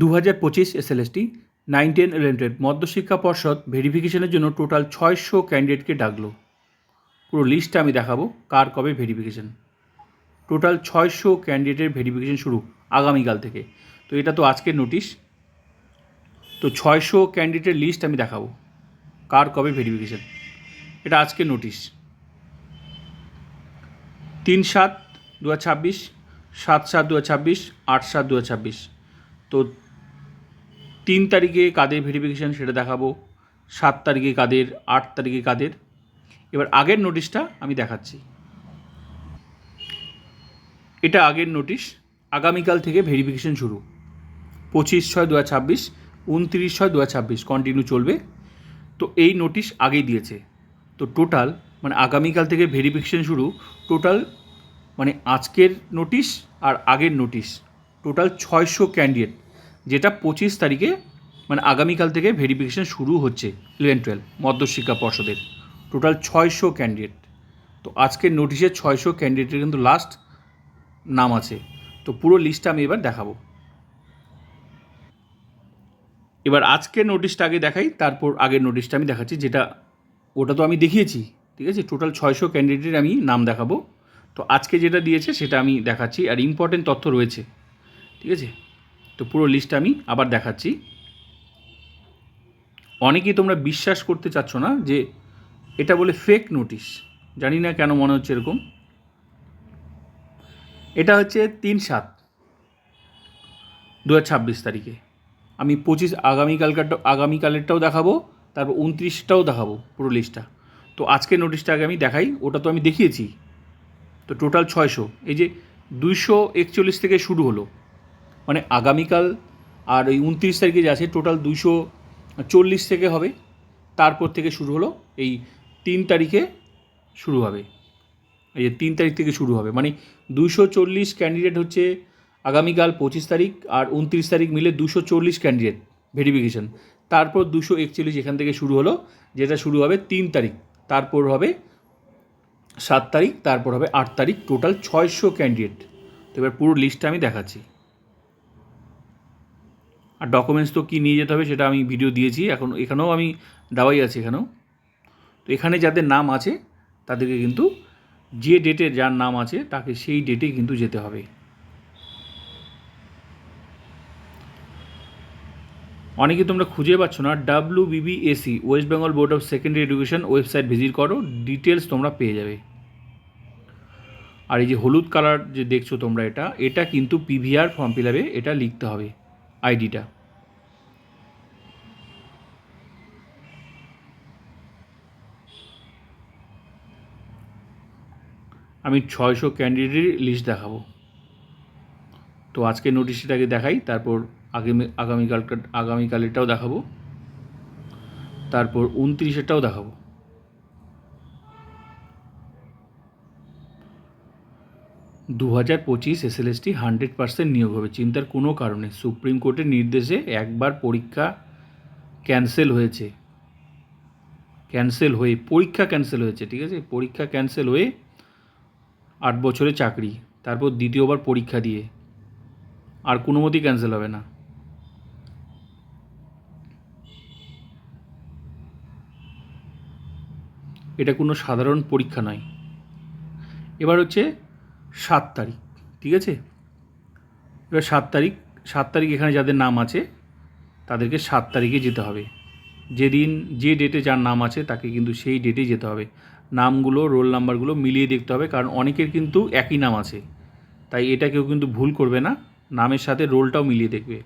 2025 SLST 9-10-11 মধ্যশিক্ষা পর্ষদ ভেরিফিকেশনের জন্য টোটাল 600 ক্যান্ডিডেটকে ডাকলো। পুরো লিস্টটা আমি দেখাবো কার কবে ভেরিফিকেশন। টোটাল 600 ক্যান্ডিডেটের ভেরিফিকেশন শুরু আগামীকাল থেকে। তো এটা তো আজকের নোটিশ। তো 600 ক্যান্ডিডেটের লিস্ট আমি দেখাবো কার কবে ভেরিফিকেশন। এটা আজকের নোটিশ। 3/7/2026, 7/7/2026, 8/7/2026। তো 3 তারিখে কাদের ভেরিফিকেশান সেটা দেখাবো, 7 তারিখে কাদের, 8 তারিখে কাদের। এবার আগের নোটিশটা আমি দেখাচ্ছি। এটা আগের নোটিশ। আগামীকাল থেকে ভেরিফিকেশান শুরু। 25/6/2026, 29/6/2026 কন্টিনিউ চলবে। তো এই নোটিশ আগেই দিয়েছে। তো টোটাল মানে আগামীকাল থেকে ভেরিফিকেশান শুরু। টোটাল মানে আজকের নোটিশ আর আগের নোটিশ টোটাল 600 ক্যান্ডিডেট, যেটা 25 তারিখে মানে আগামীকাল থেকে ভেরিফিকেশান শুরু হচ্ছে 11-12 মধ্যশিক্ষা পর্ষদের। Total 600 candidate. তো আজকের নোটিশে 600 ক্যান্ডিডেটের কিন্তু লাস্ট নাম আছে। তো পুরো লিস্টটা আমি এবার দেখাবো। এবার আজকের নোটিশটা আগে দেখাই, তারপর আগের নোটিশটা আমি দেখাচ্ছি, যেটা ওটা তো আমি দেখিয়েছি। ঠিক আছে, টোটাল 600 ক্যান্ডিডেটের আমি নাম দেখাবো। তো আজকে যেটা দিয়েছে সেটা আমি দেখাচ্ছি, আর ইম্পর্টেন্ট তথ্য রয়েছে। ঠিক আছে, তো পুরো লিস্টটা আমি আবার দেখাচ্ছি। অনেকেই তোমরা বিশ্বাস করতে চাচ্ছ না যে এটা বলে ফেক নোটিশ। জানি না কেন মনে হচ্ছে এরকম। এটা হচ্ছে 3/7/2026 তারিখে। আমি 25 আগামীকালেরটাও দেখাবো, তারপর 29টাও দেখাবো পুরো লিস্টটা। তো আজকের নোটিশটা আগে আমি দেখাই, ওটা তো আমি দেখিয়েছি। তো টোটাল 600, এই যে 241 থেকে শুরু হলো, মানে আগামীকাল আর ওই 29 তারিখে যে আছে টোটাল 240 থেকে হবে। তারপর থেকে শুরু হলো এই 3 তারিখে শুরু হবে। এই যে 3 তারিখ থেকে শুরু হবে, মানে 240 ক্যান্ডিডেট হচ্ছে আগামীকাল 25 তারিখ আর 29 তারিখ মিলে 240 ক্যান্ডিডেট ভেরিফিকেশন। তারপর 241 এখান থেকে শুরু হলো, যেটা শুরু হবে 3 তারিখ, তারপর হবে 7 তারিখ, তারপর হবে 8 তারিখ। Total 600 candidate. তো এবার পুরো লিস্টটা আমি দেখাচ্ছি। আর ডকুমেন্টস তো কী নিয়ে যেতে হবে সেটা আমি ভিডিও দিয়েছি, এখন এখানেও আমি দেওয়াই আছে এখানেও। তো এখানে যাদের নাম আছে তাদেরকে কিন্তু যে ডেটে যার নাম আছে তাকে সেই ডেটে কিন্তু যেতে হবে। অনেকে তোমরা খুঁজে পাচ্ছ না, WBBSE West Bengal board of secondary education website visit করো, ডিটেলস তোমরা পেয়ে যাবে। আর এই যে হলুদ কালার যে দেখছো তোমরা, এটা কিন্তু PVR ফর্ম ফিল আপে এটা লিখতে হবে আইডিটা। আমি 600 ক্যান্ডিডেটের লিস্ট দেখাবো। তো আজকে নোটিশটাকে দেখাই, তারপর আগামীকালেরটাও দেখাবো, তারপর 29-এরটাও দেখাবো। 2025 SLST 100% নিয়োগ হবে, চিন্তার কোনো কারণে। সুপ্রিম কোর্টের নির্দেশে একবার পরীক্ষা ক্যান্সেল হয়েছে, পরীক্ষা ক্যান্সেল হয়েছে। ঠিক আছে, পরীক্ষা ক্যান্সেল হয়ে 8 বছরে চাকরি, তারপর দ্বিতীয়বার পরীক্ষা দিয়ে আর কোনো মতেই ক্যান্সেল হবে না। এটা কোনো সাধারণ পরীক্ষা নয়। এবার হচ্ছে 7 তারিখ। ঠিক আছে, এবার 7 তারিখ এখানে যাদের নাম আছে তাদেরকে 7 তারিখে যেতে হবে। যেদিন যে ডেটে যার নাম আছে তাকে কিন্তু সেই ডেটেই যেতে হবে। নামগুলো, রোল নাম্বারগুলো মিলিয়ে দেখতে হবে, কারণ অনেকের কিন্তু একই নাম আছে, তাই এটা কেউ কিন্তু ভুল করবে না, নামের সাথে রোলটাও মিলিয়ে দেখবে।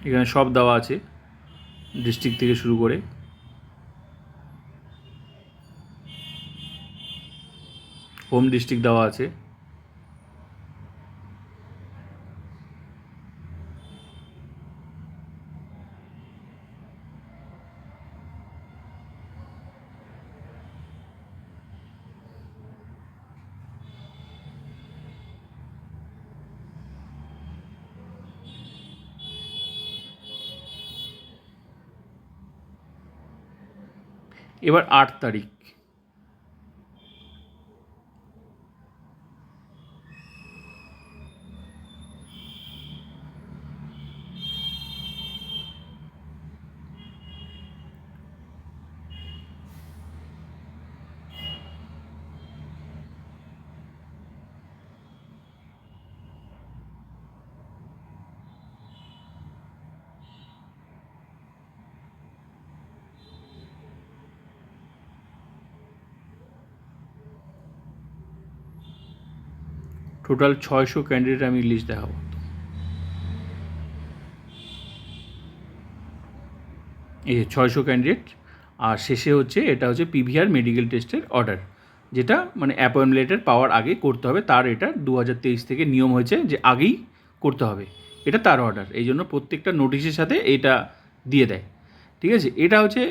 এখানে সব দেওয়া আছে, ডিস্ট্রিক্ট থেকে শুরু করে। হোম ডিস্ট্রিক্ট দেওয়া আছে। এবার 8 তারিখ, টোটাল 600 ক্যান্ডিডেট আমি লিস্ট দেখাবো। এই 600 ক্যান্ডিডেট, আর শেষে হচ্ছে এটা হচ্ছে পিভিআর মেডিকেল টেস্টের অর্ডার, যেটা মানে অ্যাপয়েন্টমেন্ট লেটার পাওয়ার আগে করতে হবে। তার এটা 2023 থেকে নিয়ম হয়েছে যে আগেই করতে হবে, এটা তার অর্ডার। এই জন্য প্রত্যেকটা নোটিশের সাথে এটা দিয়ে দেয়, ঠিক আছে। এটা হচ্ছে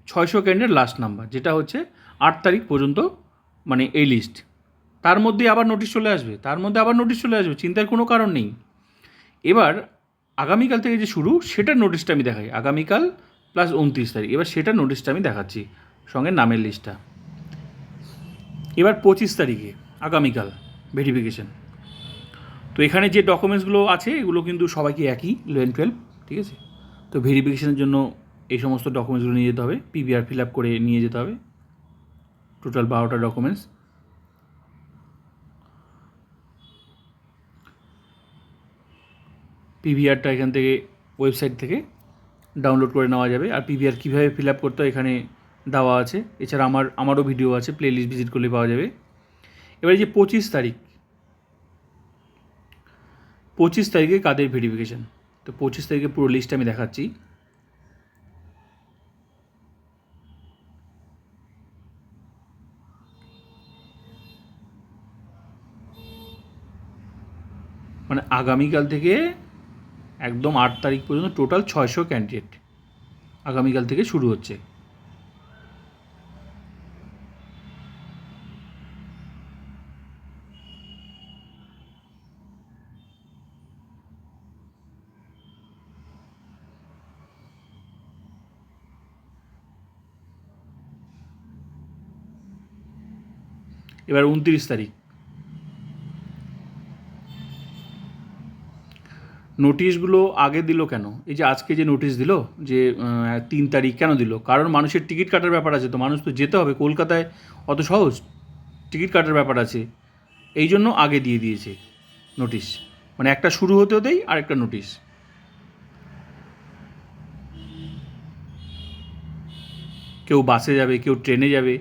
600 ক্যান্ডিডেট লাস্ট নাম্বার, যেটা হচ্ছে 8 তারিখ পর্যন্ত মানে এই লিস্ট। তার মধ্যে আবার নোটিশ চলে আসবে, চিন্তার কোনো কারণ নেই। এবার আগামীকাল থেকে যে শুরু, সেটার নোটিশটা আমি দেখাই। আগামীকাল প্লাস 29 তারিখ, এবার সেটার নোটিশটা আমি দেখাচ্ছি, সঙ্গে নামের লিস্টটা। এবার 25 তারিখে আগামীকাল ভেরিফিকেশান। তো এখানে যে ডকুমেন্টসগুলো আছে এগুলো কিন্তু সবাইকে একই, 11-12, ঠিক আছে। তো ভেরিফিকেশানের জন্য এই সমস্ত ডকুমেন্টসগুলো নিয়ে যেতে হবে, পিভিআর ফিল আপ করে নিয়ে যেতে হবে, টোটাল 12টা ডকুমেন্টস। পিভিআরটা এখান থেকে ওয়েবসাইট থেকে ডাউনলোড করে নেওয়া যাবে। আর পিভিআর কীভাবে ফিল আপ করতে হয় এখানে দেওয়া আছে। এছাড়া আমারও ভিডিও আছে, প্লে লিস্ট ভিজিট করলে পাওয়া যাবে। এবারে যে 25 তারিখে কাদের ভেরিফিকেশান, তো 25 তারিখে পুরো লিস্ট আমি দেখাচ্ছি। মানে আগামীকাল থেকে একদম 8 তারিখ পর্যন্ত টোটাল 600 ক্যান্ডিডেট আগামীকাল থেকে শুরু হচ্ছে। এবার 29 তারিখ, নোটিশগুলো আগে দিল কেন? এই যে আজকে যে নোটিশ দিল যে 3 তারিখ কেন দিল? কারণ মানুষের টিকিট কাটার ব্যাপার আছে, তো মানুষ তো যেতে হবে কলকাতায়, অত সহজ টিকিট কাটার ব্যাপার আছে, এই জন্য আগে দিয়ে দিয়েছে নোটিশ। মানে একটা শুরু হতে হতেই আরেকটা নোটিশ। কেউ বাসে যাবে, কেউ ট্রেনে যাবে।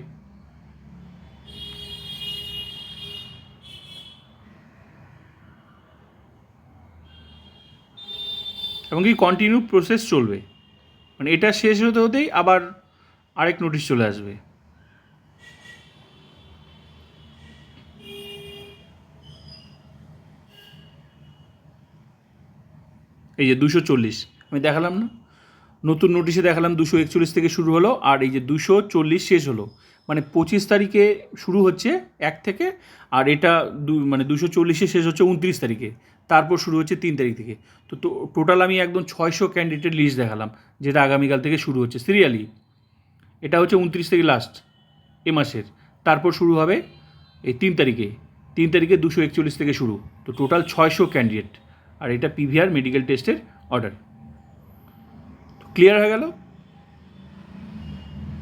এবং কি কন্টিনিউ প্রসেস চলবে, মানে এটা শেষ হতে হতেই আবার আরেক নোটিশ চলে আসবে। এই যে 240 আমি দেখালাম না, নতুন নোটিশে দেখালাম 241 থেকে শুরু হলো, আর এই যে 240 শেষ হলো। মানে 25 তারিখে শুরু হচ্ছে 1 থেকে, আর এটা মানে 240 শেষ হচ্ছে 29 তারিখে, তারপর শুরু হচ্ছে 3 তারিখ থেকে। তো টোটাল আমি একদম 600 ক্যান্ডিডেটের লিস্ট দেখালাম, যেটা আগামীকাল থেকে শুরু হচ্ছে সিরিয়ালি। এটা হচ্ছে 29 থেকে লাস্ট এ মাসের, তারপর শুরু হবে এই 3 তারিখে। 3 তারিখে 241 থেকে শুরু, তো টোটাল 600 ক্যান্ডিডেট। আর এটা পিভিআর মেডিকেল টেস্টের অর্ডার। ক্লিয়ার হয়ে গেল?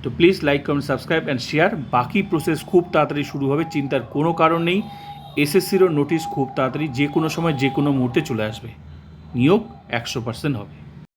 তো please like, comment, subscribe and share. বাকি প্রসেস খুব তাড়াতাড়ি শুরু হবে, চিন্তার কোনো কারণ নেই। এসএসসিরও নোটিশ খুব তাড়াতাড়ি যে কোনো সময় যে কোনো মুহূর্তে চলে আসবে। নিয়োগ 100% হবে।